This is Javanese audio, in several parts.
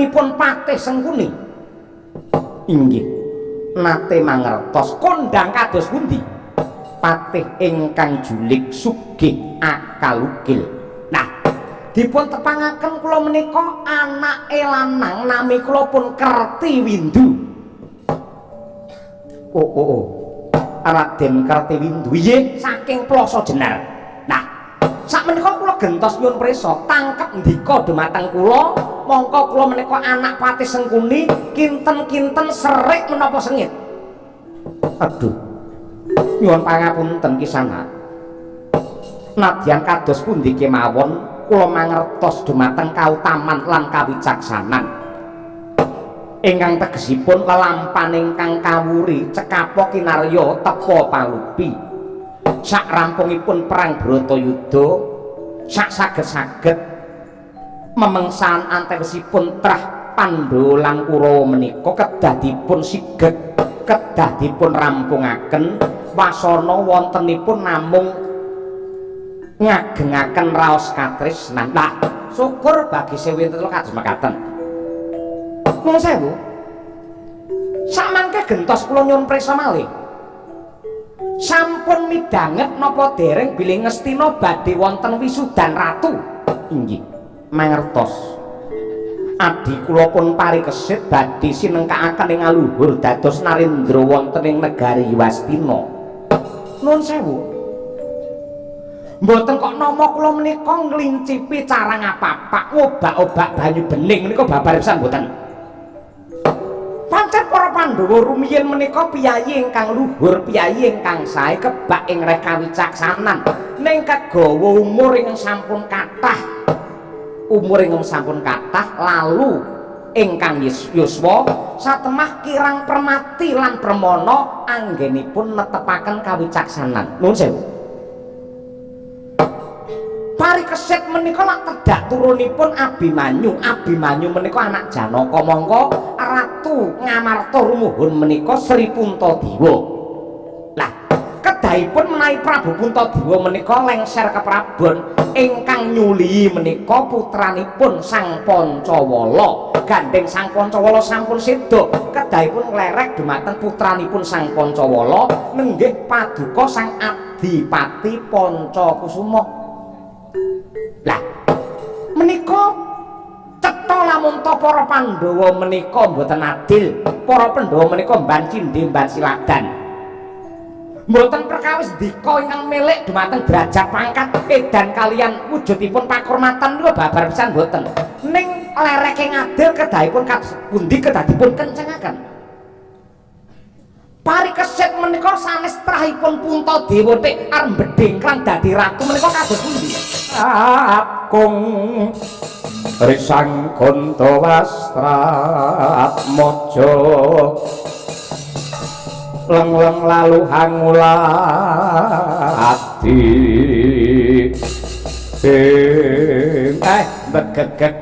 dipun patih Sengkuni? Inggih nate mangertos kondang kados pundi? Patih ingkang julik sugih akal ugil. Nah, dipun tepangaken kula menika anake lanang nami kula pun Kertiwindu. Oh. Raden Kertiwindu nggih saking Plasa Jenar. Nah, sakmenika kula gentos nyuwun prisa tangkep ndika dumateng kula, mongko kula menika anak Patih Sengkuni kinten-kinten serik menapa sengit. Aduh. Nyuwun pangapunten Kisana. Nadyan kados pundi kemawon kula mangertos dumateng kautaman lan kawicaksanan ingkang tegesipun lelampahan ingkang kawuri cekapa kinarya tepa palupi. Sak rampungipun perang Bratayuda sak saged-saged memengsan antawisipun trah Pandhawa lan Kurawa menika kedah dipun sigeg, kedah dipun rampungaken wasana wontenipun namung ngagengaken raos katresnan. Nah, syukur bagi sewinten kados mekaten. Nuwun sewu. Samangke gentos kula nyuwun prisa malih. Sampun midanget napa dereng bilih Ngastina badhe wonten wisudan ratu? Inggih, mangertos. Adi kula pun parikesit badhe sinengkakaken ing aluhur dados narendra wonten ing negari Wastina. Nuwun sewu. Mboten kok nama kula menika nglincipi cara ngapapak ngobak-obak banyu bening menika babar pisan mboten. Pancen para Pandhawa rumiyin menika piyayi ingkang luhur, piyayi ingkang sae kebak ing rek kawicaksanan. Ning kegawa umur ingkang sampun kathah, lalu ingkang yuswa satemah kirang permati lan permana anggenipun netepaken kawicaksanan. Nuwun sewu. Parikesit menika lak tedak turunipun Abimanyu. Abimanyu menika anak Janaka, mongko Ratu Ngamarta rumuhun menika Sri Puntadewa. Lah, kedahipun menawi Prabu Puntadewa menika lengser ke Prabon ingkang nyuli menika putranipun Sang Pancawala. Gandeng Sang Pancawala sampun seda, kedahipun nglerek dumateng putranipun Sang Pancawala nenggih paduka Sang Adipati Pancakusuma. Lah menika cetha lamun ta para Pandhawa menika mboten adil, para Pandhawa menika mban cindhe mban siladan. Mboten perkawis dika ingkang milik dumateng derajat pangkat edan kalian wujudipun pakurmatan niku babar pisan mboten. Ning lereke ngadil kedahipun pundi kedah dipun kencengaken. Parikesit menika sanes trahipun Puntadewa tek arep bedhengklang dadi ratu menika kados pundi? Akung Risang Kontawastra Mojo leng-leng lalu hangulati begegek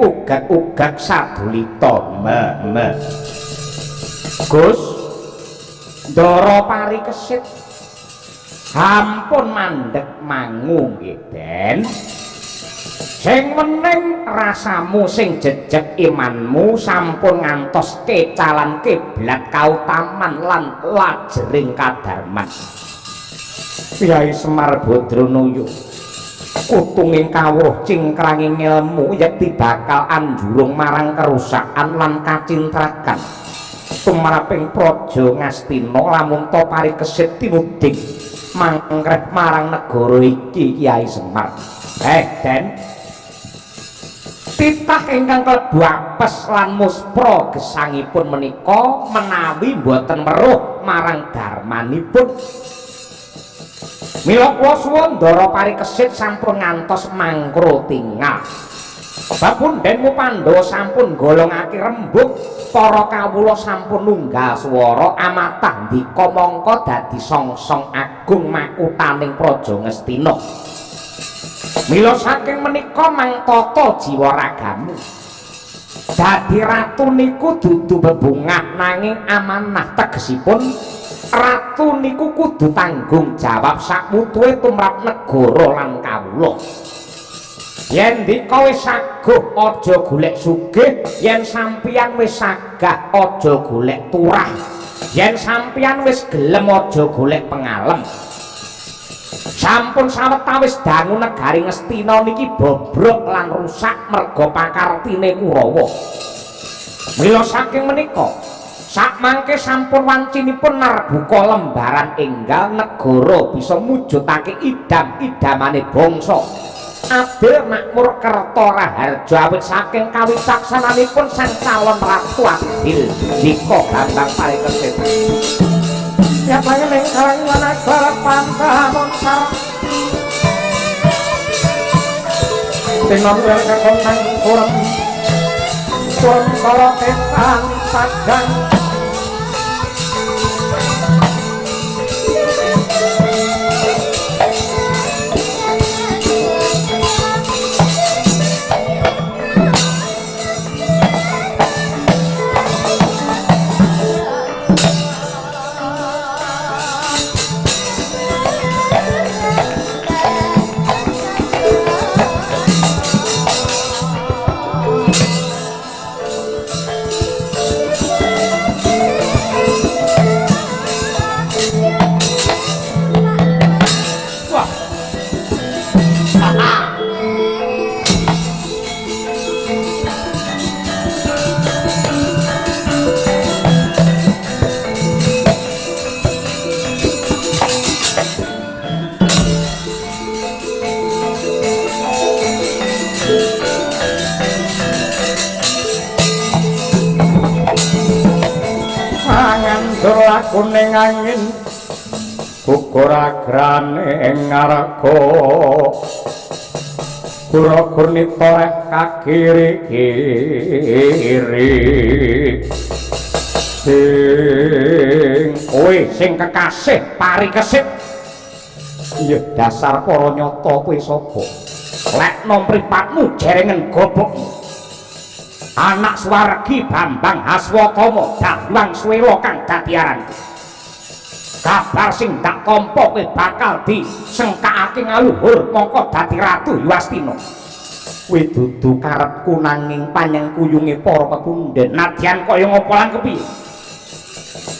ugak sadulita Gus Ndara Parikesit sampun mandheg mangu nggih Den. Sing meneng rasamu sing jejeg imanmu sampun ngantos kecalan kiblat kautaman lan lajering kadarman. Kyai Semar Badranaya kutunging kawruh cingkranging ilmu yekti bakal anjurung marang kerusakan lan kacintrakan tumraping praja Ngastina lamun ta Parikesit tinuding mangkrep marang negara iki Kyai Semar. Den titah ingkang klebu apes lan muspra gesangipun menika menawi boten weruh marang darmanipun. Mila kula suwun Ndara Parikesit sampun ngantos mangkro tinggal. Bapundenmu Pandhawa sampun golongake rembug, para kawula sampun nunggal swara amatah ndika mangka dadi songsong agung makutaning praja Ngastina. Mila saking menika mangtata jiwa ragamu. Dadi ratu niku dudu bebungah nanging amanah, tegesipun ratu niku kudu tanggung jawab sakmutuhe tumrap negara lan kawula. yen dika wis saguh aja golek sugih, yen sampeyan wis sagah aja golek turah, yen sampeyan wis gelem aja golek pengalem. Sampun sawetawis dangu negari Ngastina niki bobrok lan rusak merga pakartine Kurawa. Mila saking menika sakmangke sampun wancinipun narbuka lembaran enggal negara bisa mujudake idam-idamane bangsa. Adil makmur kerta raharja awit saking kawicaksananipun sang calon ratu adil dika Bambang Parikesit. Ya pangen ing kalangan negara pantamun sareng tinom yang kekontang kurang kurang kalau ketang padang kuning angin ukur agrane ngarga kura-kur nitorek kakiri-kiri sing kekasih Parikesit. Iya dasar para nyata kowe sapa lek nom mripatmu jerengen gobokmu anak swargi Bambang Haswatama Dawang Swela kang dadi aran. Kabar sing dak tampa kowe bakal disengkakake ngaluhur mongko dadi ratu Yastina. Kowe dudu karepku nanging panyengkuyunge para pepundhen. Nadyan kaya ngapa lan kepiye?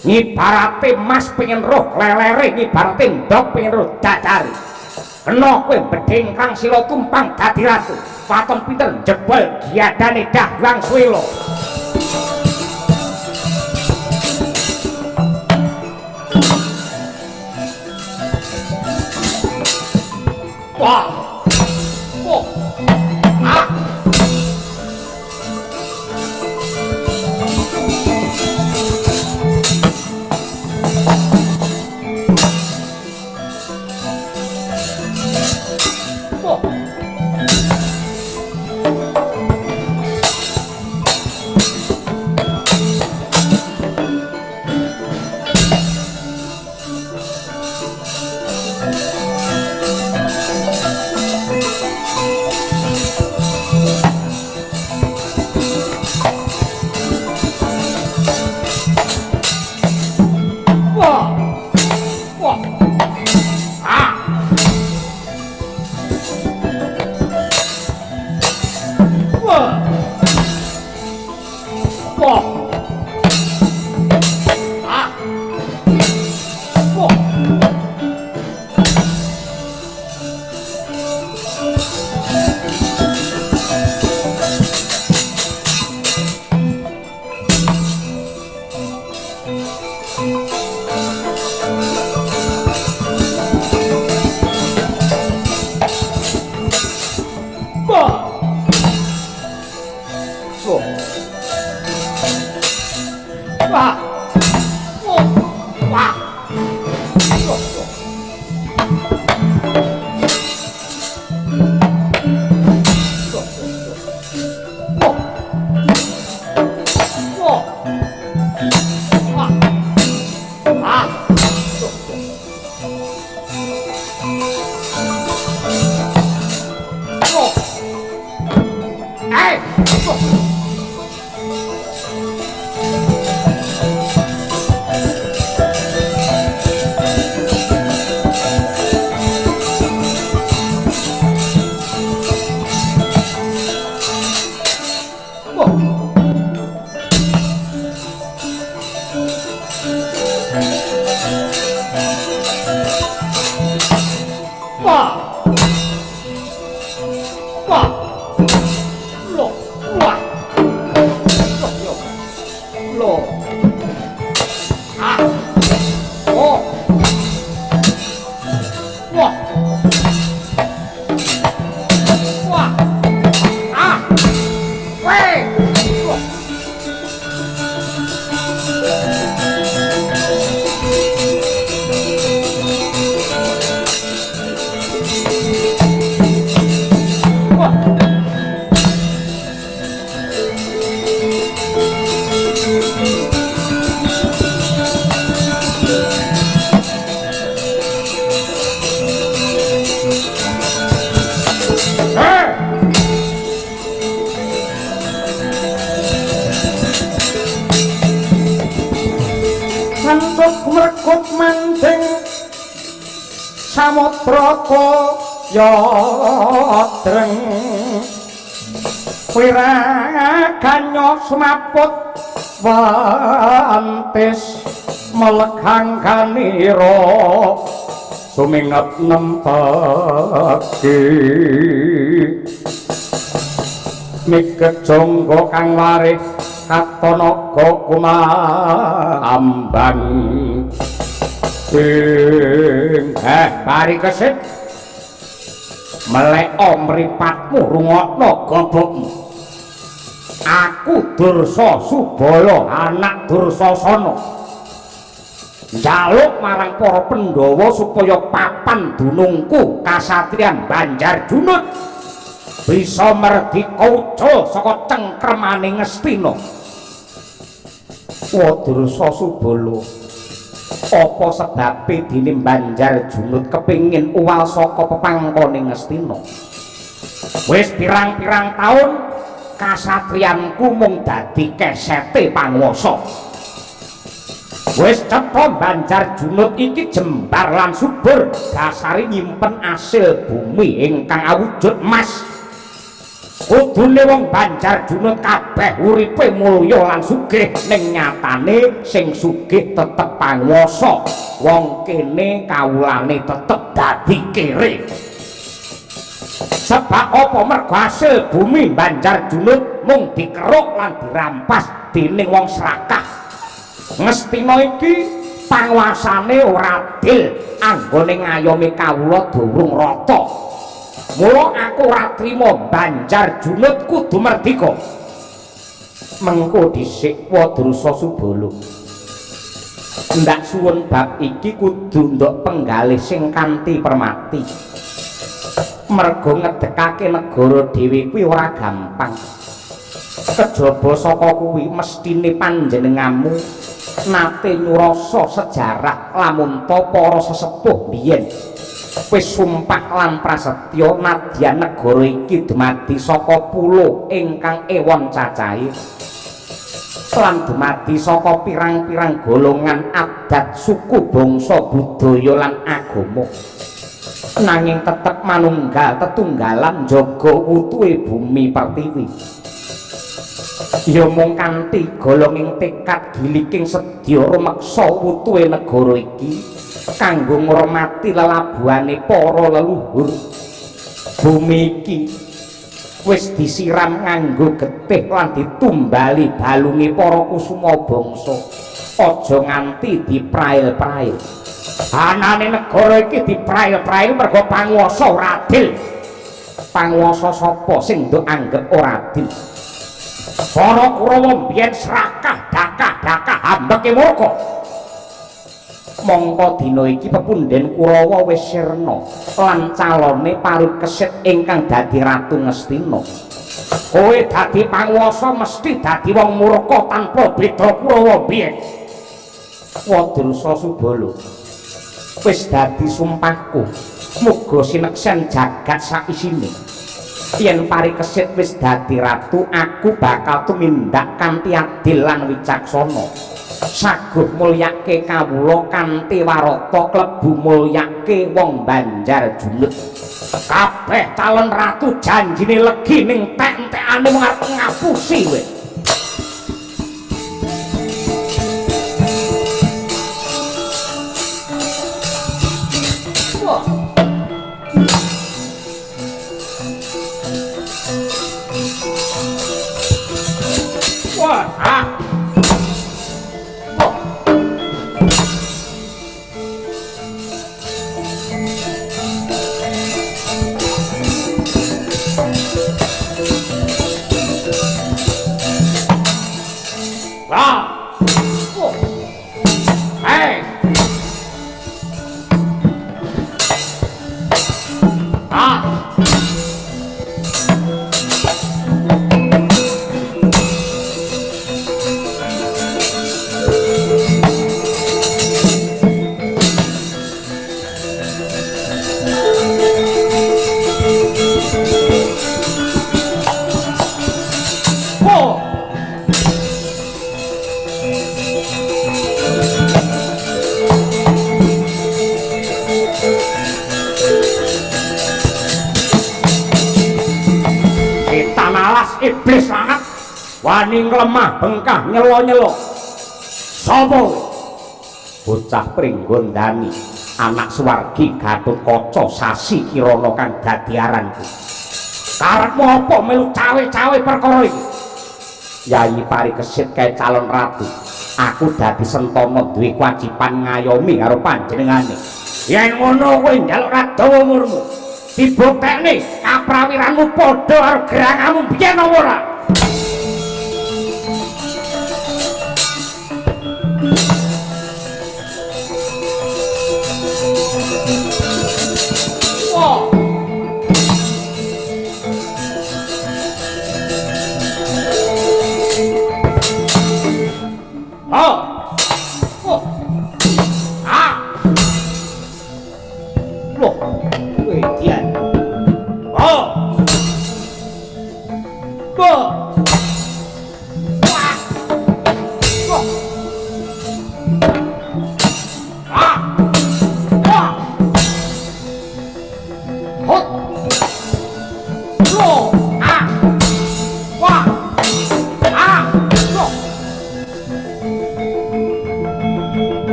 Ngibarate mas pengen roh lelere, ngibarate ndok pengen roh dacare. Kena kowe bedhing kang sira tumpang dadi ratu. Paton pinter jebol giadane Dawang Swela. Wah. Oh. Ah. samudra yodreng wiraganya sumaput wantis melekang kanira sumingat nempaki miket jonggo kang warih katanaga kumambang bari kesit melek mripatmu rungokno gobokmu aku Dursa Subala anak Dursasana njaluk marang para Pandhawa supaya papan dunungku kasatriyan Banjarjunut bisa merdika ucul saka cengkremaning Ngastina. Dursa Subala apa sebabe dene Banjarjunut kepingin uwal saka pepangkoning Ngastina? Wis pirang-pirang taun kasatriyanku mung dadi kesete panguwasa. Wis cetha Banjarjunut iki jembar lan subur dasare nyimpen asil bumi ingkang awujud emas. Kudune wong Banjarjunut kabeh uripe mulya lan sugih ning nyatane sing sugih tetep panguwasa. Wong kene kawulane tetep dadi kere. Sebab apa mergo asil bumi Banjarjunut mung dikeruk lan dirampas dening wong serakah. Ngastina iki panguasane ora adil anggone ngayomi kawula durung rata. Mula aku ora trima Banjarjunut kudu merdika. Mengko dhisik Dursa Subala. Ndak suwun bab iki kudu nduk penggalih sing kanthi permati. Mergo ngedekake negara dhewe kuwi ora gampang. Kejaba saka kuwi mestine panjenenganmu nate nyurasa sejarah lamun para sesepuh biyen wis sumpah lan prasetya nadyan negara iki dumadi saka pulo ingkang ewon cacahe lan dumadi saka pirang-pirang golongan adat suku bangsa budaya lan agama nanging tetep manunggal tetunggalan jaga utuhe bumi pertiwi. Ya mung kanthi golonging tekad giliking sedya rumeksa utuhe negara iki kanggo ngurmati lelabuhane para leluhur. Bumi iki wis disiram nganggo getih lan ditumbali balunge para kusuma bangsa. Aja nganti diprail-prail. Anane negara iki diprail-prail mergo panguwasa ora adil. Panguwasa sapa sing nduk anggap ora adil? Para Kurawa mbiyen serakah dakah hambeke murka. Mongko dina iki pepundhen Kurawa wis sirna lan calone Parut Kesit ingkang dadi Ratu Ngastina. Kowe dadi panguwasa mesti dadi wong murka tanpa beda Kurawa mbiyen. Dursa Subala. Wis dadi sumpahku. Muga sineksen jagat saisine. Yen Parikesit wis dadi ratu, aku bakal tumindak kanthi adil lan wicaksana. Saguh mulyake kawula kanthi warata klebu mulyake wong Banjarjunut. Kabeh calon ratu janjine legi ning tek-entekane mung arep ngapusi kowe. iblis lanat wani nglemah bengkah nyelo-nyelo. Sapa bocah Pringgondani anak Suwargi Gatotkaca Sasi Kirana kang dadi aranku. Karepmu apa melu cawe-cawe perkara iki? Yayi Parikesit kae calon ratu. Aku dadi Sentana duwe kewajiban ngayomi karo panjenengane. Yen ngono kowe njaluk Radawa umurmu, dibuktekne kaprawiranmu padha karo geranganmu biyen apa ora?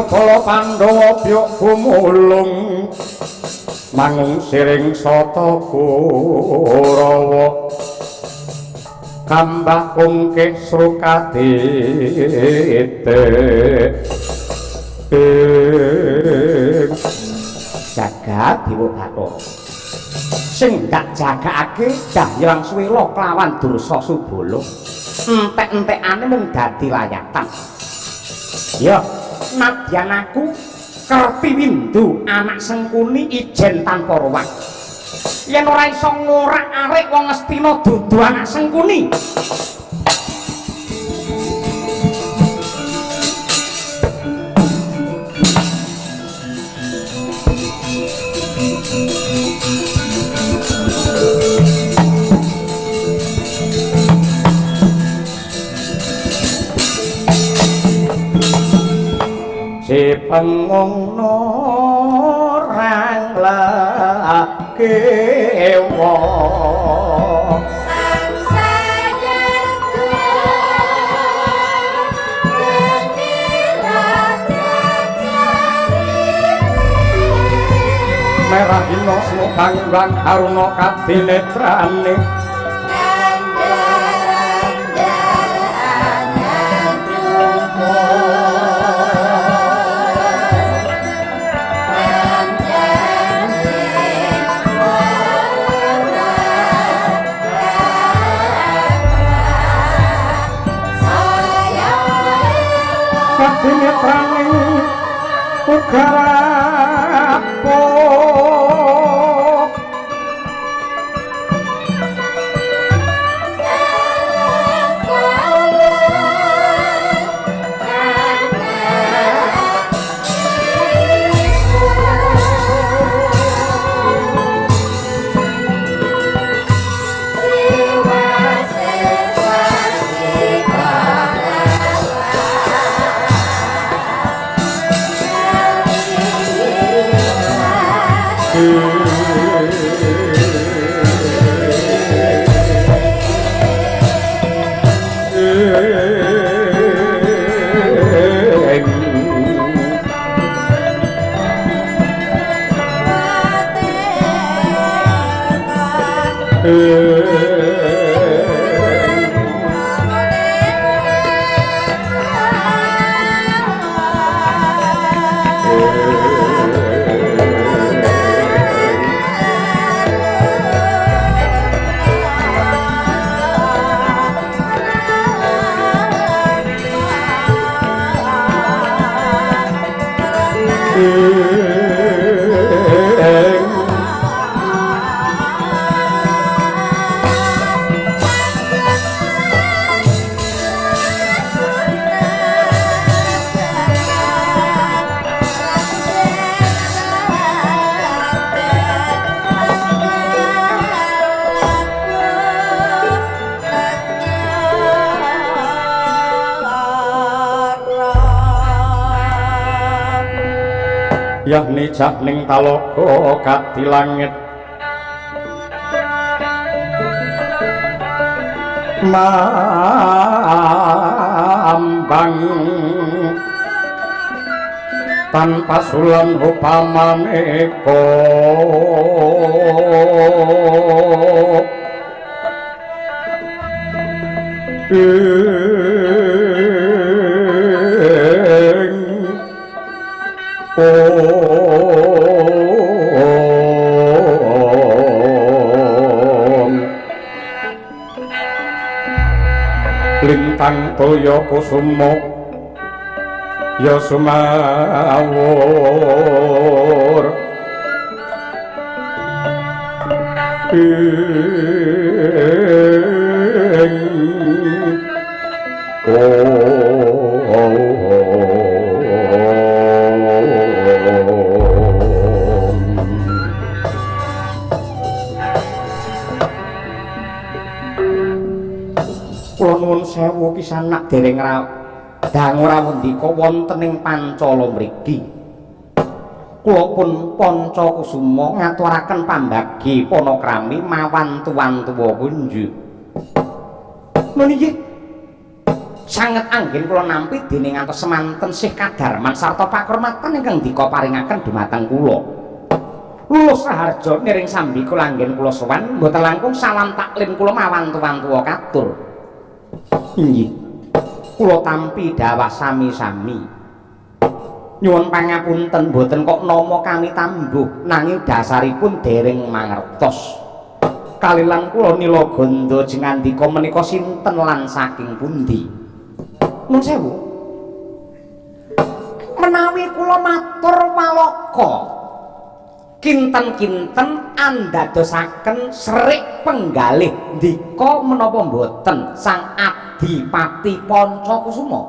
Kala Pandhawa byuk gumulung mangung siring sata Kurawa kambah ungkih srukadite jagat Dewa Bathara sing gak jagakake Dahyang Swela klawan Dursa Subala entek-entekane mung dadi layatan. Ya nadyan aku Kerti Windu anak Sengkuni ijen tanpa ruwah. Yen ora iso ngorak-arik wong Astina dudu anak Sengkuni. Si pengungno rang lake wong sang sayangku merah ino semupang bang haruna kadinetrane kadinetrane ugarapo yakni jahning talaga kadi langit mambang tanpa sulan upamaneka lintang toya kusuma ya sumawur kula nuwun sewu pisanak dereng dangu rawendika wonten ing Pancala mriki. Kula pun Pancakusuma ngaturaken pambagi panakrami mawan tuwan-tuwa kunjuk. Meniki sanget anggen kula nampi dening ngantos semanten Sih Kadarman sarta pakurmatan ingkang dika paringaken dumateng kula. Lulus Raharja niring sambi kula anggen kula sowan mboten langkung salam taklim kula mawan tuwan-tuwa katur. Inggih. Kula tampi dawah sami-sami. Nyuwun pangapunten boten kok nama kami tambuh nanging dasaripun dereng mangertos. Kalilan kula nila gandha jengandika menika sinten lan saking pundi. Nuwun sewu. Menawi kula matur walaka kinten-kinten andadosaken serik penggalih ndika menapa mboten Sang Adipati Pancakusuma?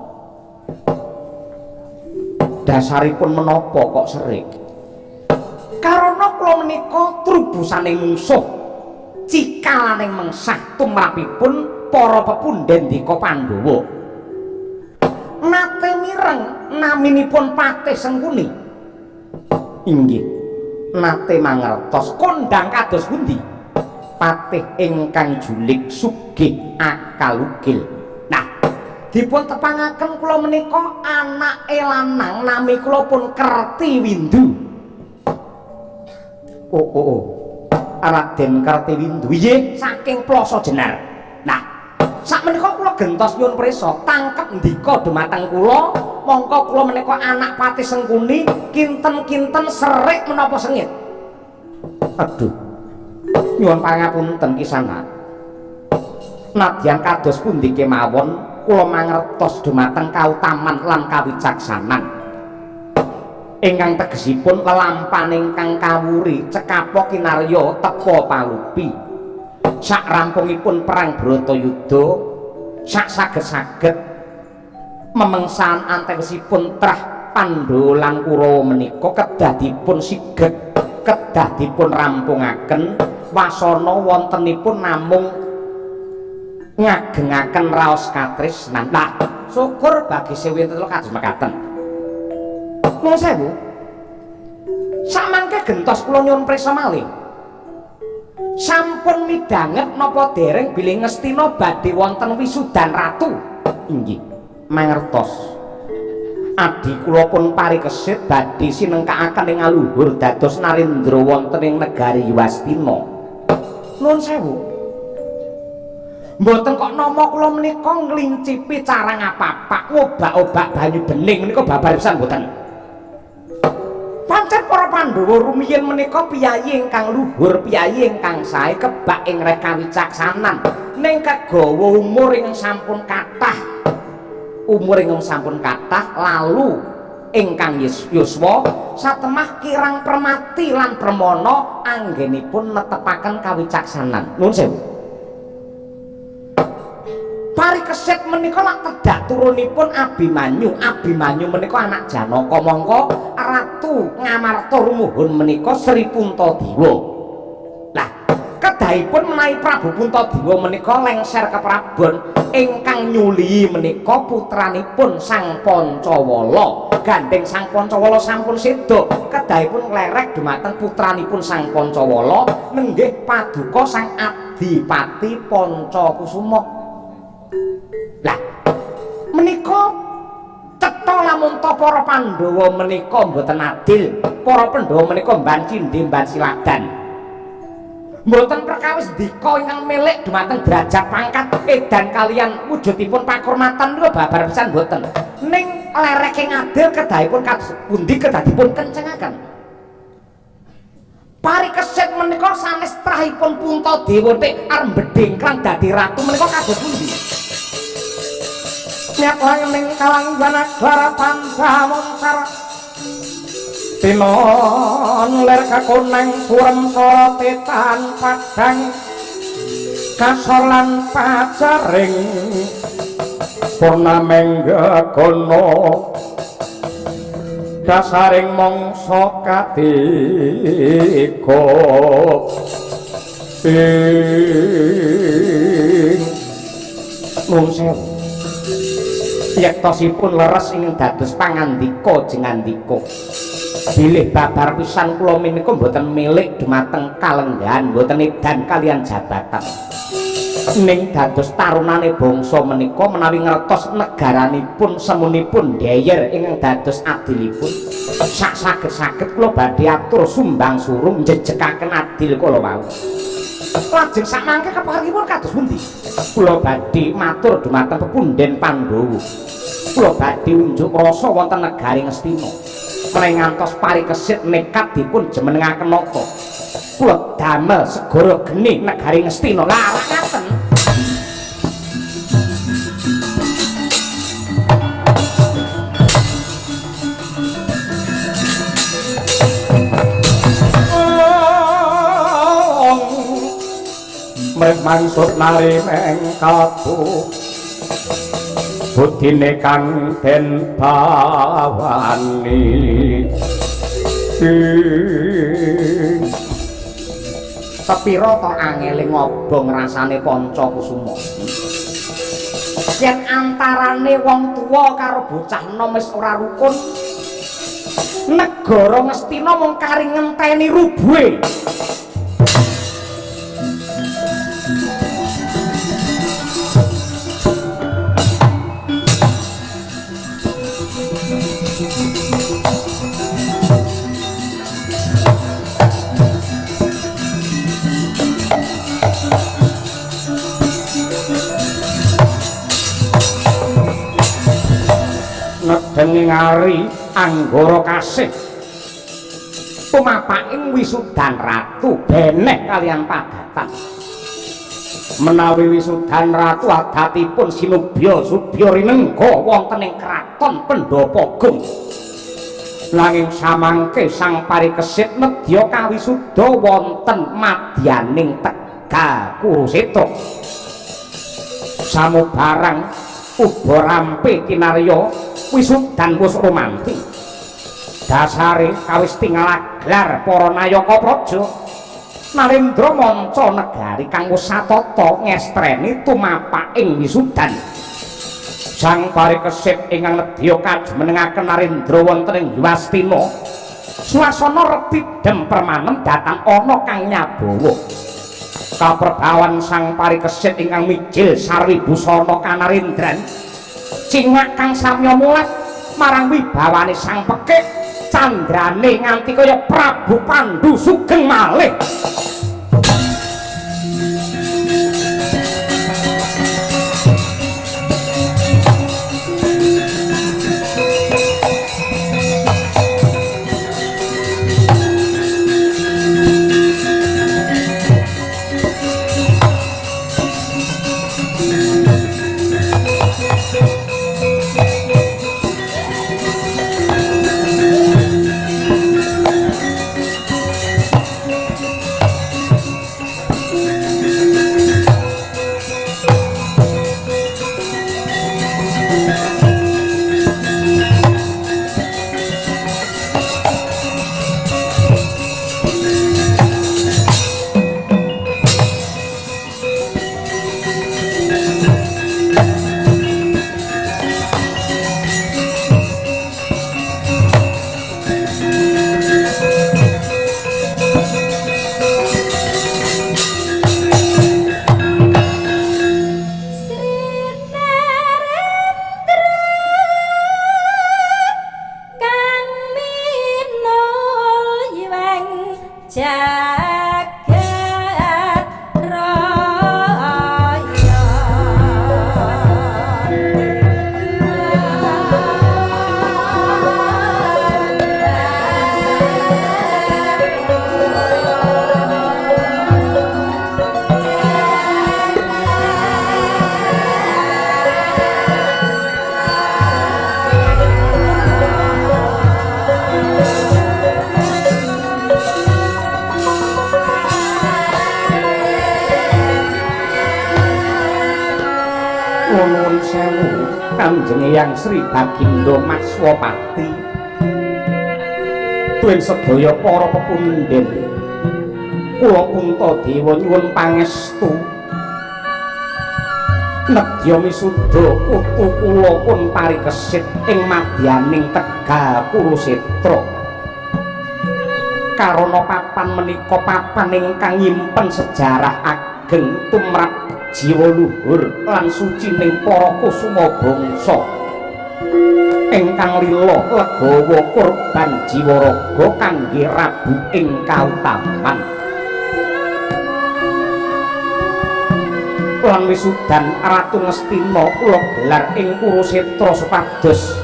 Dasaripun menapa kok serik? Karana kula menika trubusane mungsuh cikalaning mengsah tumrapipun para pepundhen dika Pandhawa. Nate mireng naminipun Patih Sengkuni. Inggih. Nate mangertos kondang kados pundi patih ingkang julik sugih akalugil. Nah, dipun tepangaken kula menika anake lanang nami kula pun Kertiwindu. Raden Kertiwindu nggih saking Plasa Jenar. Nah, sakmenika kula gentos nyuwun prisa tangkep ndika dumateng kula. Mongko kula menika anak Patih Sengkuni kinten-kinten serik menapa sengit. Aduh. Nyuwun pangapunten Kisana. Nadyan kados pundi kemawon kula mangertos dumateng kautaman lan kawicaksanan. Ingkang tegesipun lelampahan ingkang kawuri cekapa kinarya tepa palupi. Sak rampungipun perang Bratayuda sak saged-saged memengsan antewasipun trah Pandhawa lan Kurawa menika kedah dipun sigeg, kedah dipun rampungaken wasana wontenipun namung ngagengaken raos katresnan. Nah, syukur bagi sewinten kados mekaten. Nuwun sewu. Samangke gentos kula nyuwun prisa malih. Sampun midhanget napa dereng bilih Ngastina badhe wonten wisudan ratu? Inggih. Mangertos adi kula pun parikesit badhe sinengkakaken ing aluhur dados narendra wonten ing negari Yastina. Nuwun sewu. Mboten kok nama kula menika nglincipi carang apa-apa ngobak-obak banyu bening menika babar pisan mboten. Pancen para Pandhawa rumiyin menika piyayi ingkang luhur, piyayi ingkang sae kebak ing reka wicaksanan ning kegawa umur ing sampun kathah. Umur ingkang sampun kathah lalu ingkang yuswa satemah kirang permati lan permana anggenipun netepaken kawicaksanan. Nuwun sewu. Parikesit menika lak tedak turunipun Abimanyu. Abimanyu menika anak Janaka, mongko Ratu Ngamarta rumuhun menika Sri Puntadewa. Lah, kedahipun menawi Prabu Puntadewa menika lengser ke Prabon ingkang nyuli menika putranipun Sang Pancawala. Gandeng Sang Pancawala sampun seda, kedahipun nglerek dumateng putranipun Sang Pancawala nenggih paduka Sang Adipati Pancakusuma. Lah menika cetha lamun ta para Pandhawa menika mboten adil, para Pandhawa menika mban cindhe mban siladan. Mboten perkawis dika ingkang milik dumateng derajat pangkat edan kalian wujudipun pakurmatan niku babar pisan mboten. Ning lereke ngadil kedahipun kados pundi kedahipun kencengaken. Parikesit menika sanes trahipun Puntadewa tek arep bedhengklang dadi ratu menika kados pundi? Nyak ning kalang banagara Pandhawa tinon ler kakuneng purem sotetan padang kasolan pacaring purnamengga kono dasaring mangsa katika nuwun sewu yektosipun leres ing dados pangandika jengandika bilih babar pisan kula menika mboten milik dumateng kalenggahan mboten edan kalian jabatan ning dados tarunane bangsa menika menawi ngertos negaranipun semunipun dheyer ingkang dados adilipun sak saged-saged kula badhe atur sumbang surum njejekaken adil kula wau. Lajeng sakmangke keparipun kados pundi? Kula badhe matur dumateng pepundhen Pandhawa. Kula badhe unjuk rasa wonten negari Ngastina. Menawi ngantos parikesit nekat dipun jemenengaken nata. Kula damel segara geni negari Ngastina. Lah ngaten. mangsut nari mengkatu budine kang den bawani sepira to angele ngobong rasane Pancakusuma yen antarane wong tuwa karo bocah enom wis ora rukun negara Ngastina mung kari ngenteni rubuhe nedeng ngari anggara kasih pumapaking wisudan ratu beneh kalian padatan menawi wisudan ratu adatipun sinubya subya rinengga wonten ing kraton Pendhapagung nanging samangke sang parikesit nedya kawisuda wonten madyaning Tegal Kurusetra samubarang uga rampe kinarya wisudan wus romanti dasare kawis tinggal aglar para nayaka praja Narendra manca negari kang wis satata ngestreni tumapaking wisudan sang parikesit ingkang nedya kajumenengaken Narendra wonten ing Wastina swasana repidhem permanen datang ana kang nyabawa kaperbawan sang parikesit ingkang mijil sarwi busana kanarendran cingak kang samya mulat marang wibawane sang pekik candrane nganti kaya Prabu Pandhu sugeng malih sewu Kanjeng Eyang Sri Bagindo Maswapati tuwin sedaya para pepundhen kula Puntadewa nyuwun pangestu nedya misuda putu kula pun parikesit ing madyaning Tegal Kurusetra karana papan menika papan ingkang nyimpen sejarah ageng tumrap jiwa luhur lan sucining para kusuma bangsa ingkang lila legawa kurban jiwa raga kangge Rabu ing kautaman lan wisudan Ratu Ngastina kula gelar ing Kurusetra supados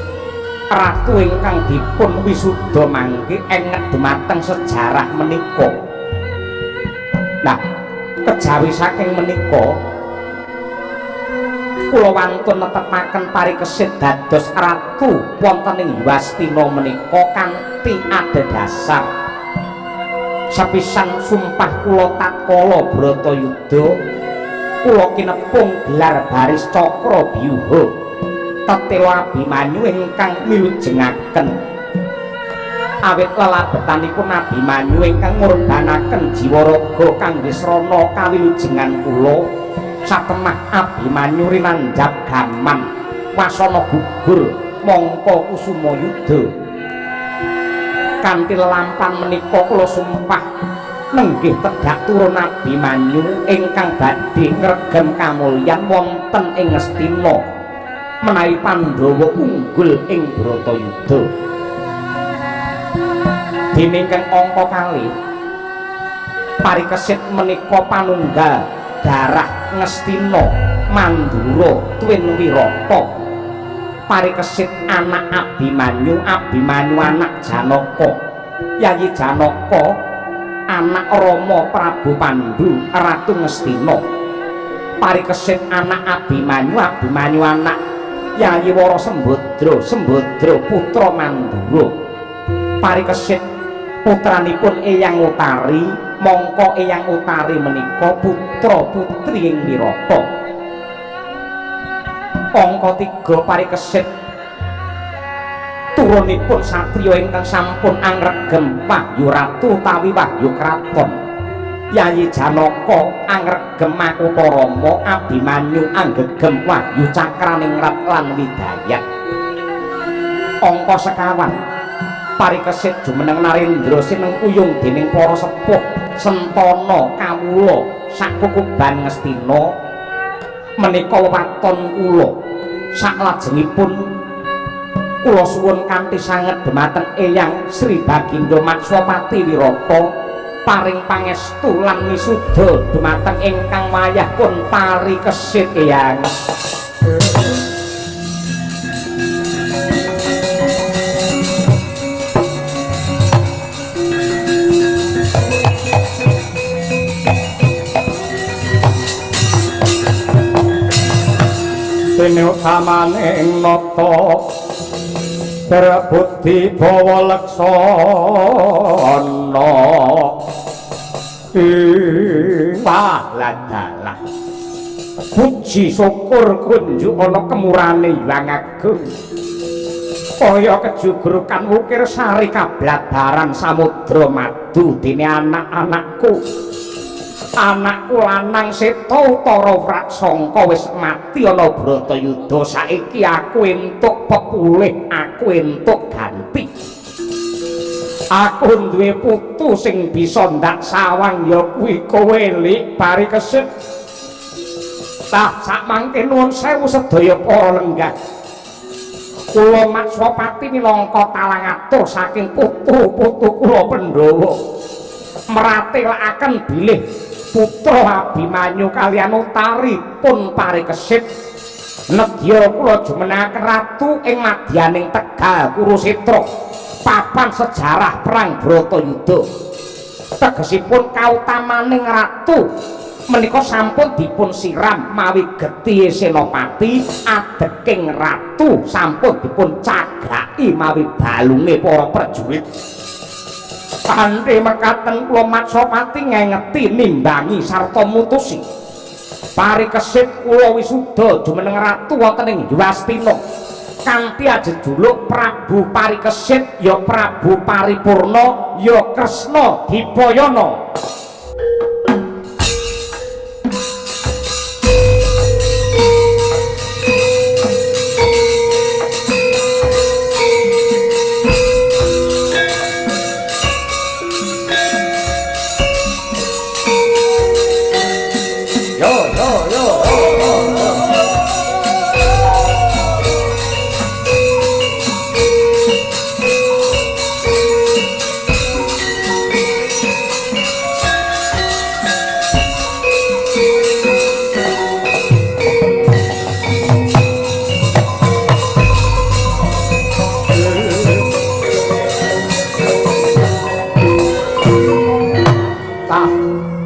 ratu ingkang dipun wisuda mangke enget dumateng sejarah menika. Nah, kejawi saking menika kula wantun netepaken parikesit dados ratu wonten ing Wastina menika kanthi adhedhasar sepisan sumpah kula tatkala Bratayuda kula kinepung gelar baris cakra byuha tetela Abimanyu ingkang milujengaken awit lelabetanipun Abimanyu ingkang ngurbanaken jiwa raga kangge srana kawilujengan kula satemah Abimanyu rinanjap gaman wasana gugur mangka kusuma yuda kanthi lampahan menika kula sumpah nenggih tedhak turun Abimanyu ingkang badhe ngregem kamulyan wonten ing Ngastina menawi Pandhawa unggul ing Bratayuda dene ingkang angka kalih parikesit menika panunggal darah Ngastina Mandura Twin Wirata parikesit anak Abimanyu anak Janaka Yayi Janaka anak Rama Prabu Pandhu Ratu Ngastina parikesit anak Abimanyu anak Yayi Wara Sembadra putra Mandura parikesit putranipun Eyang Utari mangka Eyang Utari menika putra putri ing Wirata angka 3 parikesit turunipun satriya ingkang sampun angregem Wahyu Ratu utawi Wahyu Kraton Yayi Janaka angregem Makutarama Abimanyu anggegem Wahyu Cakraning Rat lan Widayat angka 50 parikesit jumeneng Narendra sineng uyung dening para sepuh Sentana kawula sakukuban Ngastina menika wewaton kula saklajengipun kula suwun kanthi sanget dhumateng Eyang Sri Bagindo Matswapati Wirata paring pangestu lan misuda dhumateng ingkang wayah pun parikesit Eyang dene utamaning nata Berbudi bawa laksana Ladalah puji syukur kunjuk ana kemurane Hyang Agung kaya kejugrukan wukir sari kabladaran samudra madu dene anak-anakku anakku lanang Seta Utara Praksangka wis mati ana Bratayuda saiki aku entuk pepulih aku entuk ganti aku duwe putu sing bisa ndak sawang ya kuwi kowe Lik parikesit tah sak mangke nuwun sewu sedaya para lenggah kula Matswapati minangka talang atur saking putu-putu kula Pandhawa mratelaken bilih putra Abimanyu kaliyan Utari pun parikesit nedya kula jumenengaken ratu ing madyaning Tegal Kurusetra papan sejarah perang Bratayuda tegesipun kautamaning ratu menika sampun dipun siram mawi getih senopati adeking ratu sampun dipun cagaki mawi balunge para prajurit kanthi mekaten kula Matswapati ngengeti nimbangi sarta mutusi parikesit kula wisuda jumeneng ratu wonten ing Yastina kanthi ajejuluk Prabu Parikesit ya Prabu Paripurna ya Kresna Dipayana.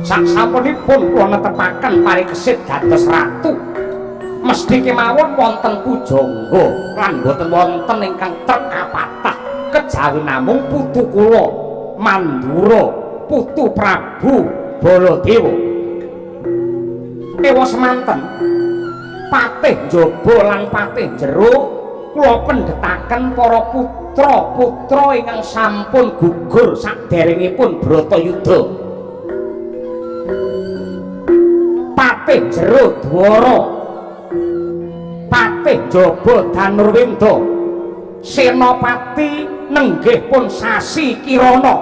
Sasampunipun kula netepaken Parikesit dados ratu mesti kemawon wonten pujangga lan boten wonten ingkang trekapatah kejawi namung putu kula Mandura putu Prabu Baladewa ewa semanten patih njaba lan patih jero kula pendhetaken para putra-putra ingkang sampun gugur saderengipun Bratayuda. Patih jero Dwara patih jaba Danurwendra Senapati nenggih pun Sasi Kirana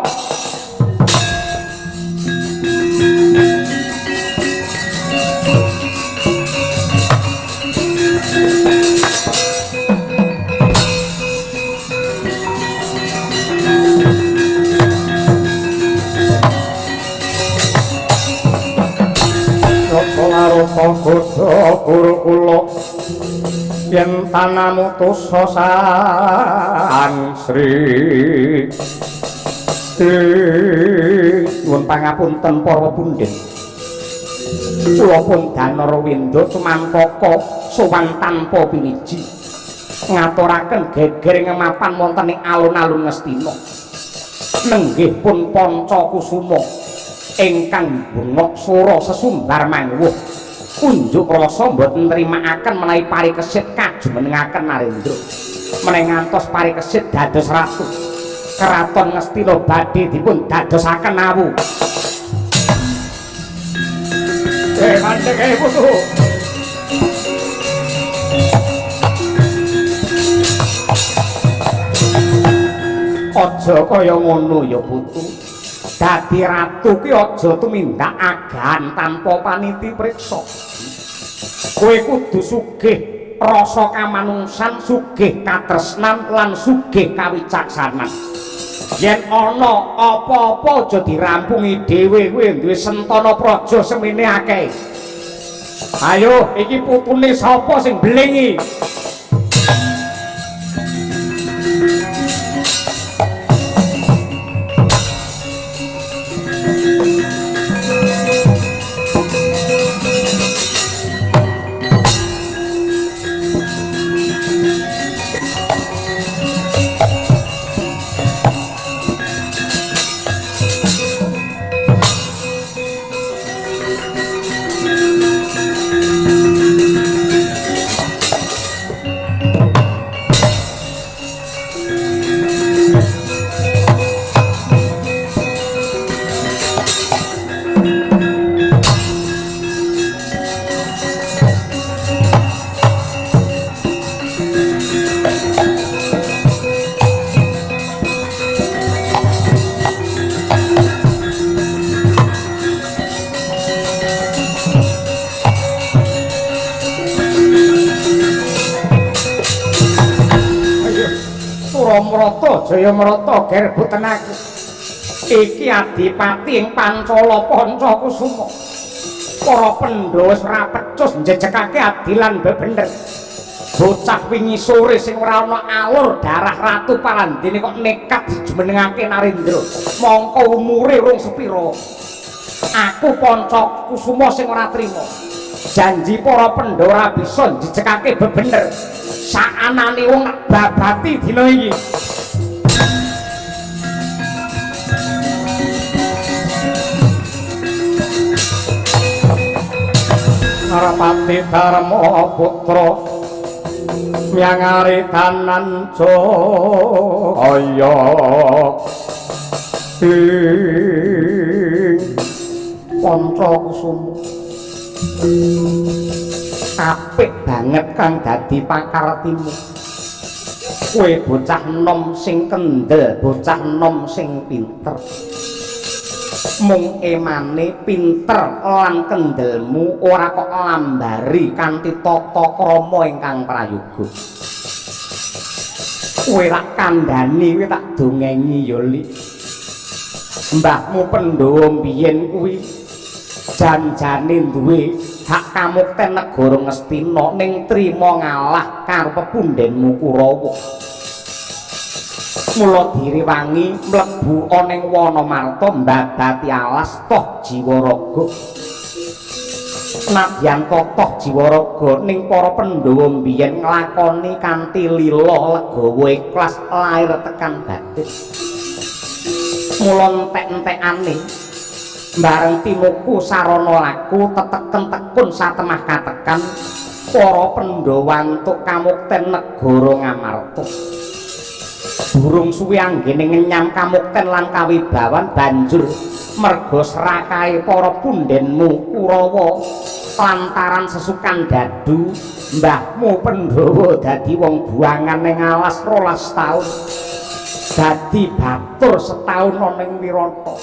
Rupa kuda kula yen tanamutusa sangsri nuwun pangapunten para pundhen kula pun Danurwendra cumangkaka sowan tanpa piniji ngaturaken geger ngemapan wonten ing alun-alun Ngastina nenggih pun Pancakusuma ingkang bungok sura sesumbar mangwuh unjuk rasa mboten nrimakaken menawi Parikesit kajumenengaken Narendra meneng ngantos Parikesit dados ratu keraton Ngastina badhe dipun dadosaken awu mandhek putu aja kaya ngono ya putu dadi ratu ki aja tumindak agahan tanpa paniti priksa kowe kudu sugih rasa kamanungsan sugih katresnan lan sugih kawicaksanan yen ana apa-apa aja dirampungi dhewe kowe duwe sentana praja semene akeh ayo iki putune sapa sing blengi Jayamrata gerbuten aku iki adipati ing Pancala Pancakusuma para Pandhawa wis ora pecus njejekake adilan bebener bocah wingi sore sing ora ana alur darah ratu Parandene kok nekat dijumenengake Narendra mongko umure rung sepira aku Pancakusuma sing ora trima janji para Pandhawa ora bisa njejekake bebener saanane wong babati dina iki Narapati Dharma putra nyangari tanan Jaya Panca Kusuma apik banget kang dadi pakartimu kowe bocah nom sing kendel bocah nom sing pinter mung emane pinter lan kendelmu ora kok lambari kanthi tata krama ingkang prayoga kowe rak kandhani kowe tak dongengi ya Li mbahmu Pandhawa biyen kuwi janjane duwe hak kamukten negara Ngastina ning trima ngalah karo pepundhenmu Kurawa mula direwangi mlebu ana ing Wanamarta mbabati alas toh Jiwaraga nadyan toh Jiwaraga ning para Pandhawa biyen nglakoni kanthi lila legawa ikhlas lair tekan batin mula entek-entekane bareng timuku sarana laku teteken tekun satemah katekan para Pandhawa entuk kamukten negara Ngamarta durung suwi anggene ngenyam kamukten lan kawibawan banjur merga serakahe para pundhenmu Kurawa lantaran sesukan dadu mbahmu Pandhawa dadi wong buangan ning alas 12 taun dadi batur setahun ana ing Wirata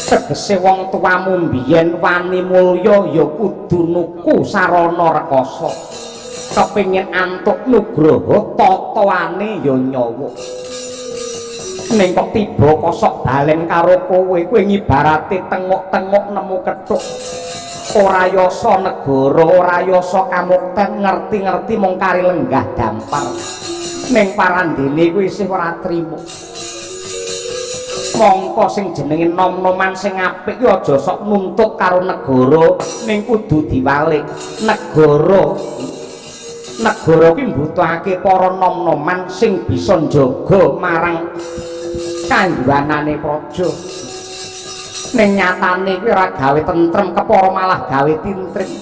tegese wong tuamu mbiyen wani mulya ya kudu nuku sarana rekasa kepengin antuk nugraha tataane ya nyawa ning kok tiba kosok balen karo kowe ngibarate tengok-tengok nemu kethuk ora yasa negara ora yasa kamukten ngerti-ngerti mung kari lenggah dampar ning parandene kowe isih ora trima mongko sing jenenge nom-noman sing apik ya aja sok nuntut karo negara ning kudu diwalik negara kuwi mbutuhake para nom-noman sing bisa njaga marang kangguanane praja ning nyatane kuwi ora gawe tentrem kepara malah gawe tintring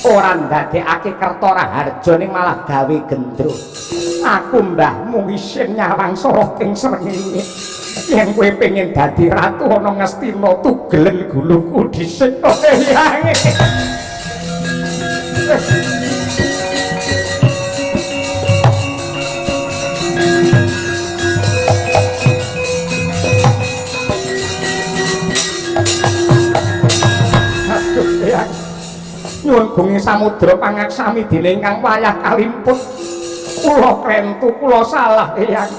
ora ndadekake kerta raharja ning malah gawe gendro aku mbahmu isin nyawang sorot ing srengenge yen kowe pengen dadi ratu ana Ngastina tugelen guluku dhisik kok yange nyuwun bengi samudra pangaksami dene ingkang wayah kalimput kula krentu kula salah eyang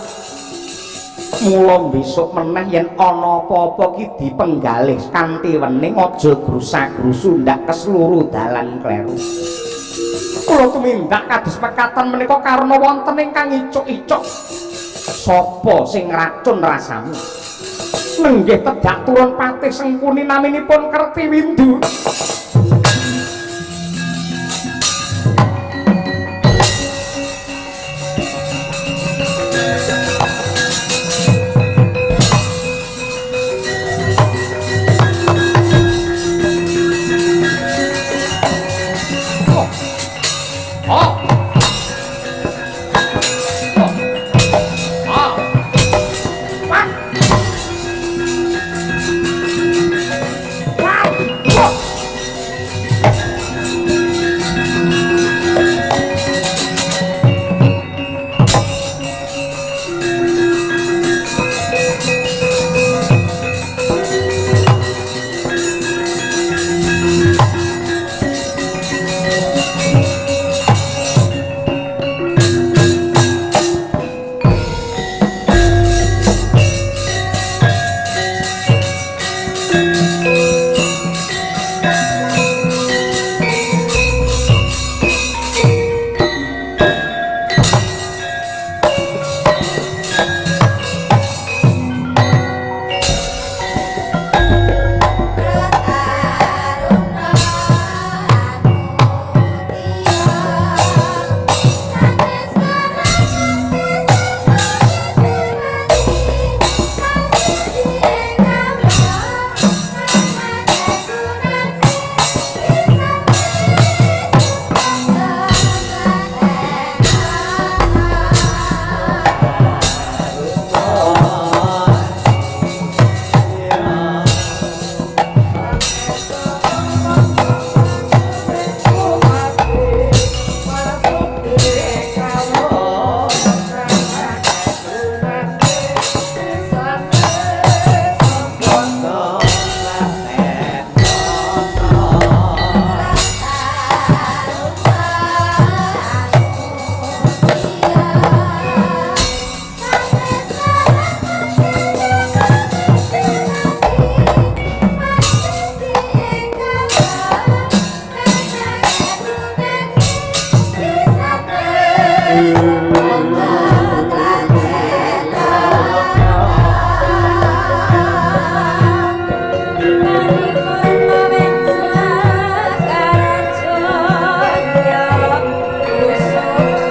mula besok meneh yen ana apa-apa ki dipenggalih kanthi wening aja grusak-grusu ndak kesluru dalan kleru kula tumindak kados mekaten menika karena wonten ingkang icuk-icuk sapa sing racun rasamu nenggih tedak turun patih sengkuni naminipun Kertiwindu Thank you.